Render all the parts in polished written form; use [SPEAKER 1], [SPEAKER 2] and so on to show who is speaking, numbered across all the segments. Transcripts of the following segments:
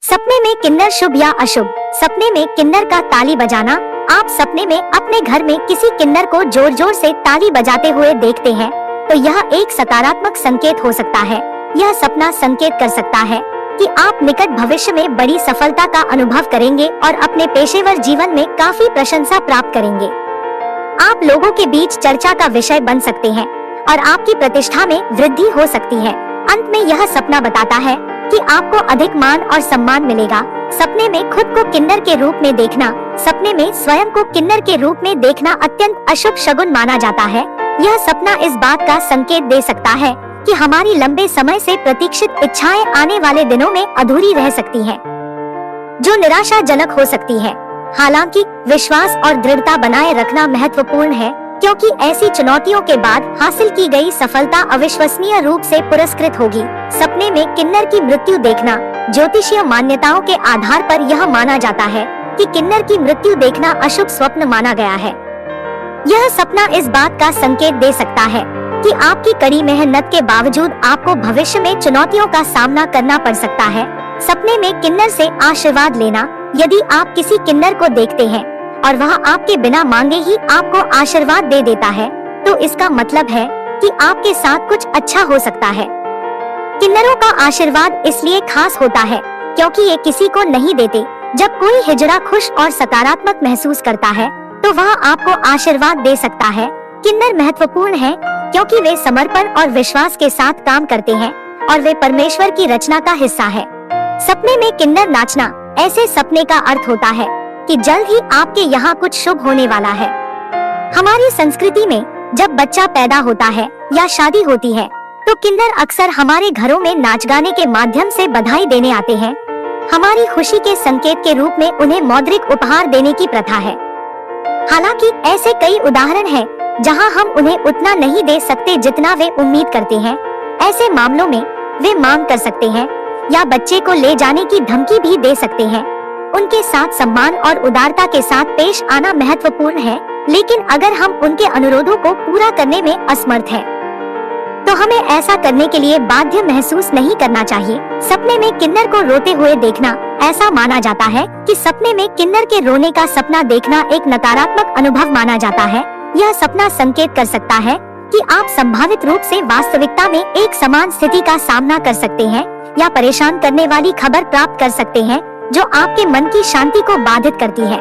[SPEAKER 1] सपने में किन्नर शुभ या अशुभ। सपने में किन्नर का ताली बजाना। आप सपने में अपने घर में किसी किन्नर को जोर जोर से ताली बजाते हुए देखते हैं तो यह एक सकारात्मक संकेत हो सकता है। यह सपना संकेत कर सकता है कि आप निकट भविष्य में बड़ी सफलता का अनुभव करेंगे और अपने पेशेवर जीवन में काफी प्रशंसा प्राप्त करेंगे। आप लोगों के बीच चर्चा का विषय बन सकते हैं और आपकी प्रतिष्ठा में वृद्धि हो सकती है। अंत में यह सपना बताता है कि आपको अधिक मान और सम्मान मिलेगा। सपने में खुद को किन्नर के रूप में देखना। सपने में स्वयं को किन्नर के रूप में देखना अत्यंत अशुभ शगुन माना जाता है। यह सपना इस बात का संकेत दे सकता है कि हमारी लंबे समय से प्रतीक्षित इच्छाएं आने वाले दिनों में अधूरी रह सकती हैं, जो निराशाजनक हो सकती है। हालांकि विश्वास और दृढ़ता बनाए रखना महत्वपूर्ण है, क्योंकि ऐसी चुनौतियों के बाद हासिल की गई सफलता अविश्वसनीय रूप से पुरस्कृत होगी। सपने में किन्नर की मृत्यु देखना। ज्योतिषीय मान्यताओं के आधार पर यह माना जाता है कि किन्नर की मृत्यु देखना अशुभ स्वप्न माना गया है। यह सपना इस बात का संकेत दे सकता है कि आपकी कड़ी मेहनत के बावजूद आपको भविष्य में चुनौतियों का सामना करना पड़ सकता है। सपने में किन्नर से आशीर्वाद लेना। यदि आप किसी किन्नर को देखते हैं और वह आपके बिना मांगे ही आपको आशीर्वाद दे देता है, तो इसका मतलब है कि आपके साथ कुछ अच्छा हो सकता है। किन्नरों का आशीर्वाद इसलिए खास होता है क्योंकि ये किसी को नहीं देते। जब कोई हिजड़ा खुश और सकारात्मक महसूस करता है तो वह आपको आशीर्वाद दे सकता है। किन्नर महत्वपूर्ण है क्योंकि वे समर्पण और विश्वास के साथ काम करते हैं और वे परमेश्वर की रचना का हिस्सा है। सपने में किन्नर नाचना। ऐसे सपने का अर्थ होता है कि जल्द ही आपके यहाँ कुछ शुभ होने वाला है। हमारी संस्कृति में जब बच्चा पैदा होता है या शादी होती है तो किन्नर अक्सर हमारे घरों में नाच गाने के माध्यम से बधाई देने आते हैं। हमारी खुशी के संकेत के रूप में उन्हें मौद्रिक उपहार देने की प्रथा है। हालांकि ऐसे कई उदाहरण हैं जहां हम उन्हें उतना नहीं दे सकते जितना वे उम्मीद करते हैं। ऐसे मामलों में वे मांग कर सकते हैं या बच्चे को ले जाने की धमकी भी दे सकते हैं। उनके साथ सम्मान और उदारता के साथ पेश आना महत्वपूर्ण है, लेकिन अगर हम उनके अनुरोधों को पूरा करने में असमर्थ हैं, तो हमें ऐसा करने के लिए बाध्य महसूस नहीं करना चाहिए। सपने में किन्नर को रोते हुए देखना। ऐसा माना जाता है कि सपने में किन्नर के रोने का सपना देखना एक नकारात्मक अनुभव माना जाता है। यह सपना संकेत कर सकता है कि आप संभावित रूप से वास्तविकता में एक समान स्थिति का सामना कर सकते हैं या परेशान करने वाली खबर प्राप्त कर सकते हैं जो आपके मन की शांति को बाधित करती है।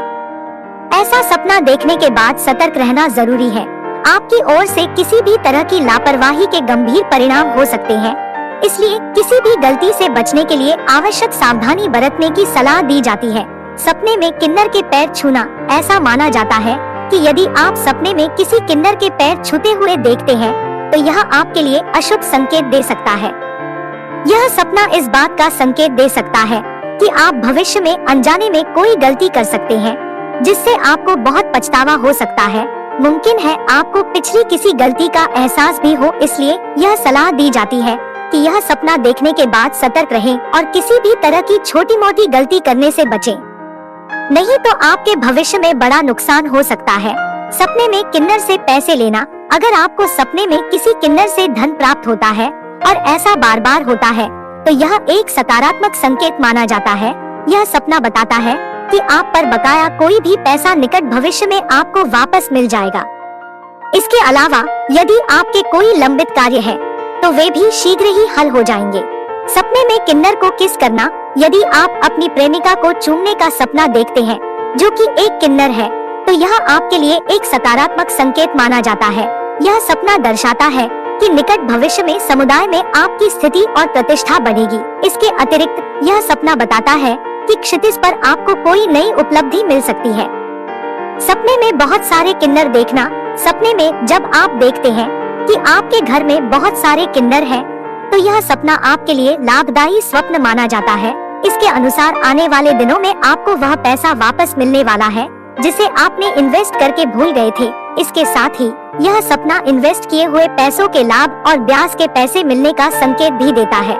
[SPEAKER 1] ऐसा सपना देखने के बाद सतर्क रहना जरूरी है। आपकी ओर से किसी भी तरह की लापरवाही के गंभीर परिणाम हो सकते हैं, इसलिए किसी भी गलती से बचने के लिए आवश्यक सावधानी बरतने की सलाह दी जाती है। सपने में किन्नर के पैर छूना। ऐसा माना जाता है कि यदि आप सपने में किसी किन्नर के पैर छूते हुए देखते हैं तो यह आपके लिए अशुभ संकेत दे सकता है। यह सपना इस बात का संकेत दे सकता है कि आप भविष्य में अनजाने में कोई गलती कर सकते हैं जिससे आपको बहुत पछतावा हो सकता है। मुमकिन है आपको पिछली किसी गलती का एहसास भी हो, इसलिए यह सलाह दी जाती है कि यह सपना देखने के बाद सतर्क रहें और किसी भी तरह की छोटी मोटी गलती करने से बचें, नहीं तो आपके भविष्य में बड़ा नुकसान हो सकता है। सपने में किन्नर से पैसे लेना। अगर आपको सपने में किसी किन्नर से धन प्राप्त होता है और ऐसा बार बार होता है तो यह एक सकारात्मक संकेत माना जाता है। यह सपना बताता है कि आप पर बकाया कोई भी पैसा निकट भविष्य में आपको वापस मिल जाएगा। इसके अलावा यदि आपके कोई लंबित कार्य है तो वे भी शीघ्र ही हल हो जाएंगे। सपने में किन्नर को किस करना। यदि आप अपनी प्रेमिका को चूमने का सपना देखते हैं जो कि एक किन्नर है, तो यह आपके लिए एक सकारात्मक संकेत माना जाता है। यह सपना दर्शाता है कि निकट भविष्य में समुदाय में आपकी स्थिति और प्रतिष्ठा बढ़ेगी। इसके अतिरिक्त यह सपना बताता है कि क्षितिज पर आपको कोई नई उपलब्धि मिल सकती है। सपने में बहुत सारे किन्नर देखना। सपने में जब आप देखते हैं कि आपके घर में बहुत सारे किन्नर हैं, तो यह सपना आपके लिए लाभदायी स्वप्न माना जाता है। इसके अनुसार आने वाले दिनों में आपको वह पैसा वापस मिलने वाला है जिसे आपने इन्वेस्ट करके भूल गए थे। इसके साथ ही यह सपना इन्वेस्ट किए हुए पैसों के लाभ और ब्याज के पैसे मिलने का संकेत भी देता है।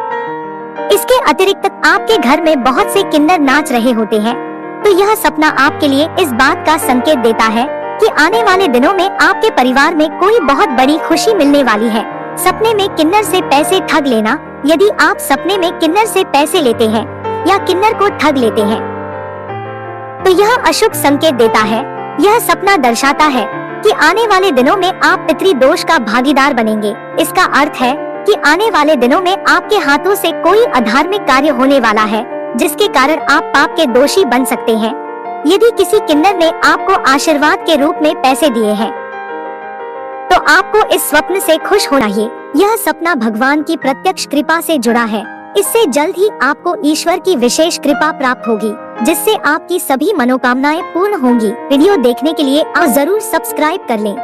[SPEAKER 1] इसके अतिरिक्त आपके घर में बहुत से किन्नर नाच रहे होते हैं, तो यह सपना आपके लिए इस बात का संकेत देता है कि आने वाले दिनों में आपके परिवार में कोई बहुत बड़ी खुशी मिलने वाली है। सपने में किन्नर से पैसे ठग लेना। यदि आप सपने में किन्नर से पैसे लेते हैं या किन्नर को ठग लेते हैं तो यह अशुभ संकेत देता है। यह सपना दर्शाता है कि आने वाले दिनों में आप पितृ दोष का भागीदार बनेंगे। इसका अर्थ है कि आने वाले दिनों में आपके हाथों से कोई अधार्मिक कार्य होने वाला है, जिसके कारण आप पाप के दोषी बन सकते हैं। यदि किसी किन्नर ने आपको आशीर्वाद के रूप में पैसे दिए हैं तो आपको इस स्वप्न से खुश होना चाहिए। यह सपना भगवान की प्रत्यक्ष कृपा से जुड़ा है। इससे जल्द ही आपको ईश्वर की विशेष कृपा प्राप्त होगी, जिससे आपकी सभी मनोकामनाएं पूर्ण होंगी। वीडियो देखने के लिए आप जरूर सब्सक्राइब कर लें।